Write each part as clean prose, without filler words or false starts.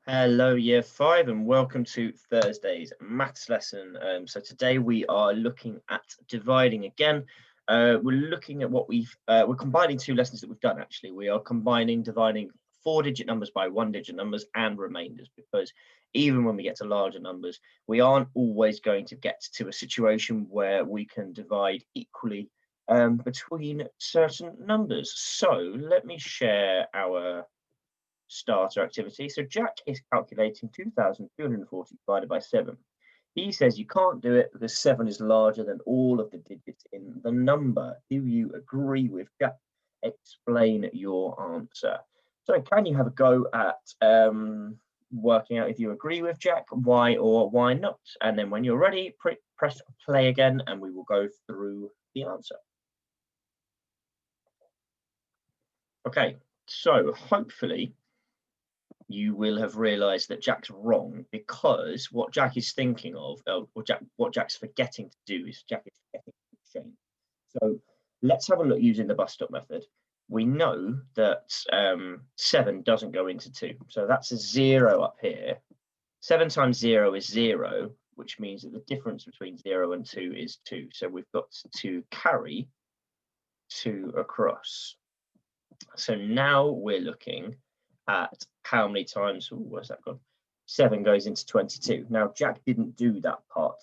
Hello, Year 5, and welcome to Thursday's maths lesson. So today we are looking at dividing again. We're looking at we're combining two lessons that we've done actually. We are combining dividing 4-digit numbers by 1-digit numbers and remainders, because even when we get to larger numbers, we aren't always going to get to a situation where we can divide equally between certain numbers. So let me share our starter activity. So Jack is calculating 2,240 divided by 7. He says you can't do it because 7 is larger than all of the digits in the number. Do you agree with Jack? Explain your answer. So can you have a go at working out if you agree with Jack, why or why not? And then when you're ready, press play again and we will go through the answer. Okay, so hopefully you will have realized that Jack's wrong, because what Jack is thinking of, what Jack's forgetting to do is Jack is forgetting to exchange. So let's have a look using the bus stop method. We know that 7 doesn't go into 2, so that's a 0 up here. 7 times 0 is 0, which means that the difference between 0 and 2 is 2. So we've got to carry 2 across. So now we're looking at how many times, where's that gone? 7 goes into 22. Now, Jack didn't do that part.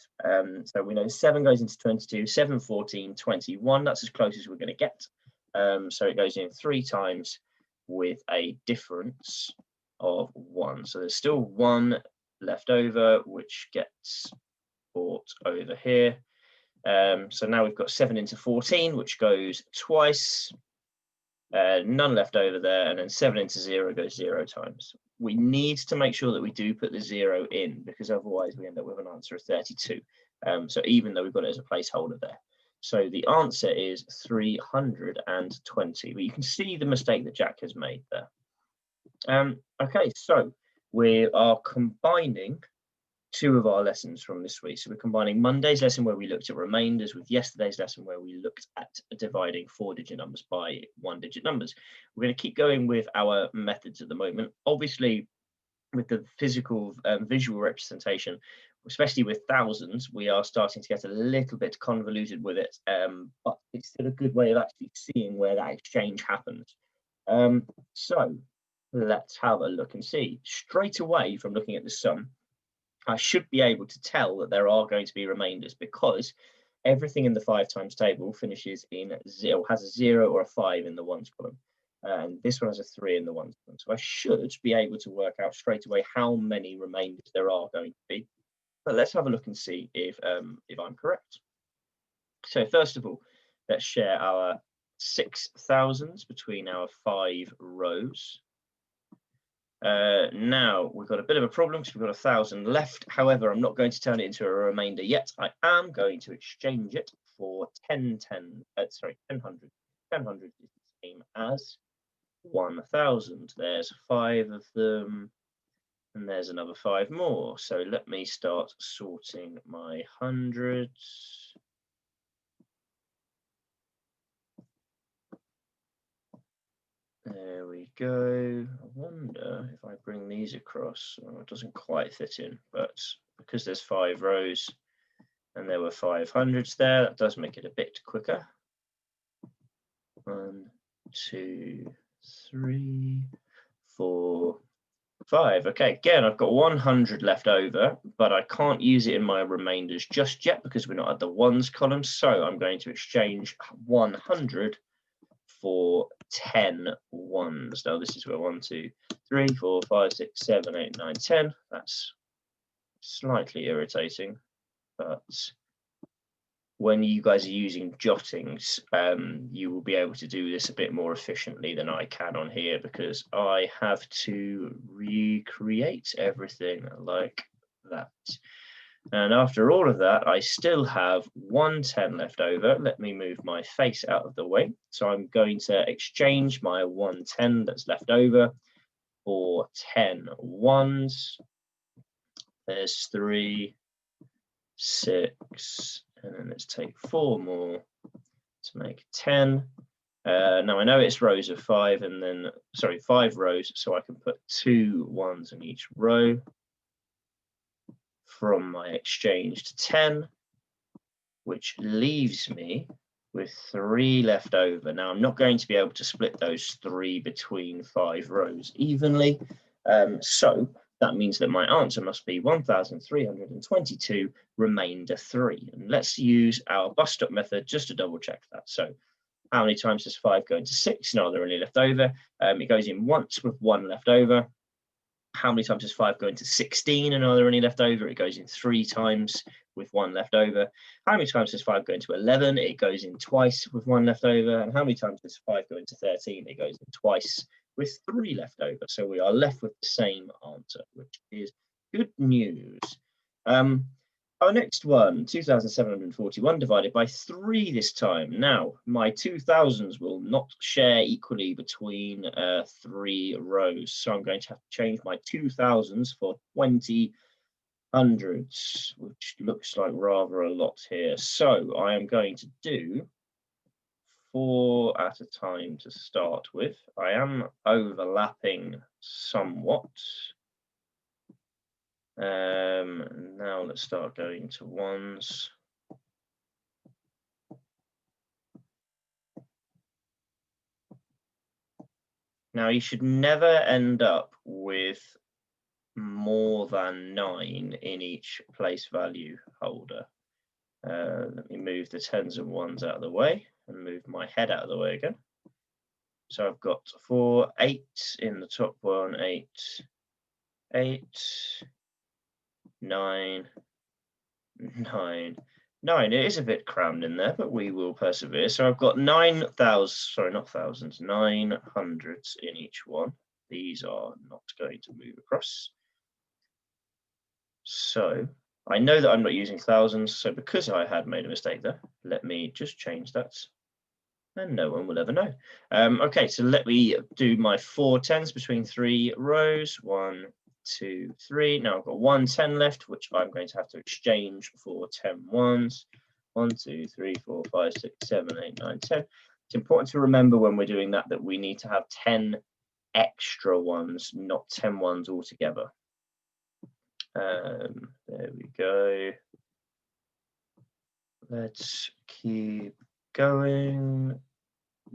So we know 7 goes into 22, 7, 14, 21. That's as close as we're going to get. So it goes in 3 times with a difference of 1. So there's still 1 left over, which gets brought over here. So now we've got 7 into 14, which goes twice. None left over there, and then 7 into 0 goes 0 times. We need to make sure that we do put the 0 in, because otherwise we end up with an answer of 32. So even though we've got it as a placeholder there. So the answer is 320, but you can see the mistake that Jack has made there. Okay, so we are combining 2 of our lessons from this week. So we're combining Monday's lesson where we looked at remainders with yesterday's lesson where we looked at dividing 4-digit numbers by 1-digit numbers. We're going to keep going with our methods at the moment. Obviously, with the physical visual representation, especially with thousands, we are starting to get a little bit convoluted with it, but it's still a good way of actually seeing where that exchange happens. So let's have a look and see. Straight away from looking at the sum, I should be able to tell that there are going to be remainders, because everything in the 5 times table finishes in 0, has a 0 or a 5 in the ones column. And this one has a 3 in the ones column. So I should be able to work out straight away how many remainders there are going to be. But let's have a look and see if I'm correct. So first of all, let's share our 6,000s between our 5 rows. Now we've got a bit of a problem because we've got 1,000 left. However, I'm not going to turn it into a remainder yet. I am going to exchange it for 1000. 1000 is the same as 1,000. There's 5 of them, and there's another 5 more. So let me start sorting my hundreds. There we go. I wonder if I bring these across. Well, it doesn't quite fit in, but because there's 5 rows and there were 500s there, that does make it a bit quicker. 1, 2, 3, 4, 5. Okay, again, I've got 100 left over, but I can't use it in my remainders just yet because we're not at the ones column. So I'm going to exchange 100 for 10 ones. Now this is where 1, 2, 3, 4, 5, 6, 7, 8, 9, 10. That's slightly irritating, but when you guys are using jottings, you will be able to do this a bit more efficiently than I can on here, because I have to recreate everything like that. And after all of that, I still have 110 left over. Let me move my face out of the way. So I'm going to exchange my 110 that's left over for 10 ones. There's 3, 6, and then let's take 4 more to make 10. Now I know it's rows of 5 and then, sorry, 5 rows, so I can put 2 ones in each row from my exchange to 10, which leaves me with 3 left over. Now I'm not going to be able to split those 3 between 5 rows evenly, so that means that my answer must be 1,322 remainder 3. And let's use our bus stop method just to double check that. So how many times does 5 go into 6? No, there are any left over. It goes in once with 1 left over. How many times does 5 go into 16? And are there any left over? It goes in 3 times with 1 left over. How many times does 5 go into 11? It goes in twice with 1 left over. And how many times does 5 go into 13? It goes in twice with 3 left over. So we are left with the same answer, which is good news. Our next one, 2,741 divided by 3 this time. Now, my 2,000s will not share equally between 3 rows. So I'm going to have to change my 2,000s for 20 hundreds, which looks like rather a lot here. So I am going to do 4 at a time to start with. I am overlapping somewhat. Now let's start going to ones. Now you should never end up with more than 9 in each place value holder. Let me move the 10s and 1s out of the way and move my head out of the way again. So I've got 4, 8 in the top one, 8, 8, 9, 9, 9. It is a bit crammed in there, but we will persevere. So I've got 9,000, sorry, not thousands, 900s in each one. These are not going to move across. So I know that I'm not using thousands. So because I had made a mistake there, let me just change that. And no one will ever know. Okay, so let me do my 4 10s between 3 rows. 1, 2, 3. Now I've got 1 10 left, which I'm going to have to exchange for 10 ones. 1, 2, 3, 4, 5, 6, 7, 8, 9, 10. It's important to remember when we're doing that that we need to have 10 extra ones, not 10 ones altogether. There we go. Let's keep going.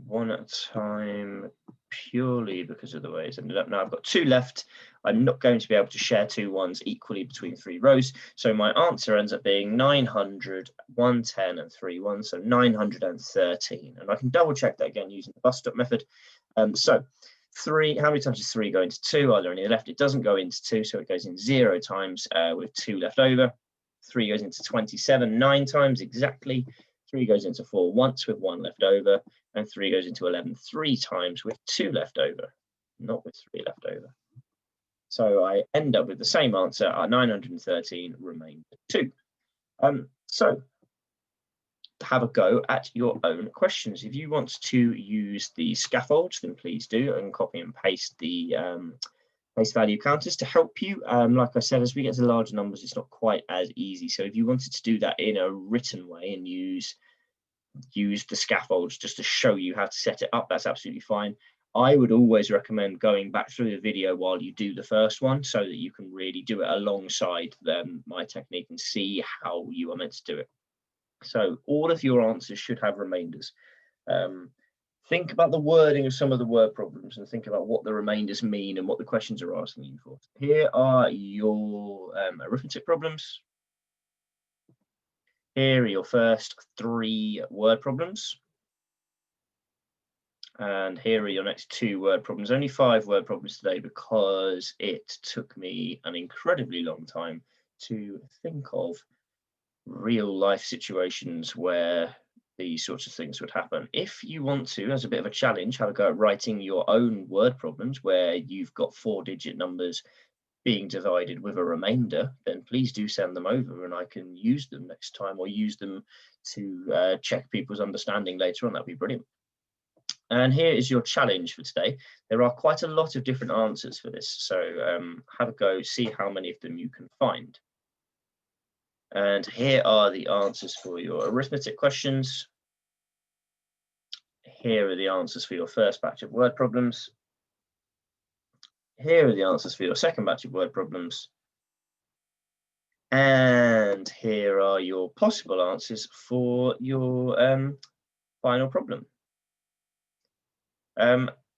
1 at a time, purely because of the way it's ended up. Now I've got 2 left. I'm not going to be able to share 2 ones equally between 3 rows. So my answer ends up being 900, 110 and 3 1s, so 913. And I can double check that again using the bus stop method. So 3, how many times does 3 go into 2? Are there any left? It doesn't go into 2, so it goes in 0 times with 2 left over. 3 goes into 27 9 times exactly. 3 goes into 4 once with 1 left over, and 3 goes into 11 3 times with 2 left over, not with 3 left over. So I end up with the same answer, 913 remainder 2. So have a go at your own questions. If you want to use the scaffolds, then please do, and copy and paste the place value counters to help you. Like I said, as we get to larger numbers, it's not quite as easy. So if you wanted to do that in a written way and use the scaffolds just to show you how to set it up, that's absolutely fine. I would always recommend going back through the video while you do the first one so that you can really do it alongside my technique and see how you are meant to do it. So all of your answers should have remainders. Think about the wording of some of the word problems and think about what the remainders mean and what the questions are asking you for. Here are your arithmetic problems. Here are your first 3 word problems. And here are your next 2 word problems. Only 5 word problems today because it took me an incredibly long time to think of real life situations where these sorts of things would happen. If you want to, as a bit of a challenge, have a go at writing your own word problems where you've got 4-digit numbers being divided with a remainder, then please do send them over and I can use them next time or use them to check people's understanding later on. That'd be brilliant. And here is your challenge for today. There are quite a lot of different answers for this, so have a go, see how many of them you can find. And here are the answers for your arithmetic questions. Here are the answers for your first batch of word problems. Here are the answers for your second batch of word problems. And here are your possible answers for your final problem.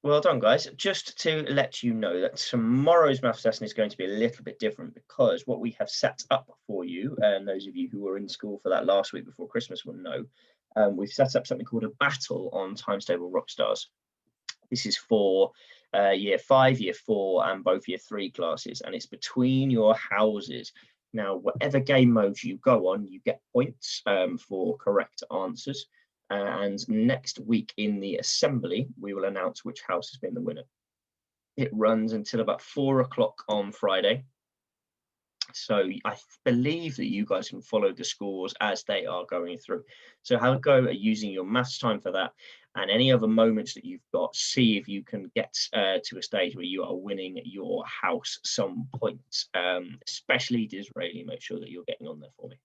Well done, guys. Just to let you know that tomorrow's maths lesson is going to be a little bit different, because what we have set up for you, and those of you who were in school for that last week before Christmas will know, we've set up something called a battle on Times Table Rockstars. This is for year 5, year 4, and both year 3 classes, and it's between your houses. Now, whatever game mode you go on, you get points for correct answers. And next week in the assembly, we will announce which house has been the winner. It runs until about 4 o'clock on Friday. So I believe that you guys can follow the scores as they are going through. So have a go at using your maths time for that, and any other moments that you've got, see if you can get to a stage where you are winning your house some points, especially Disraeli. Make sure that you're getting on there for me.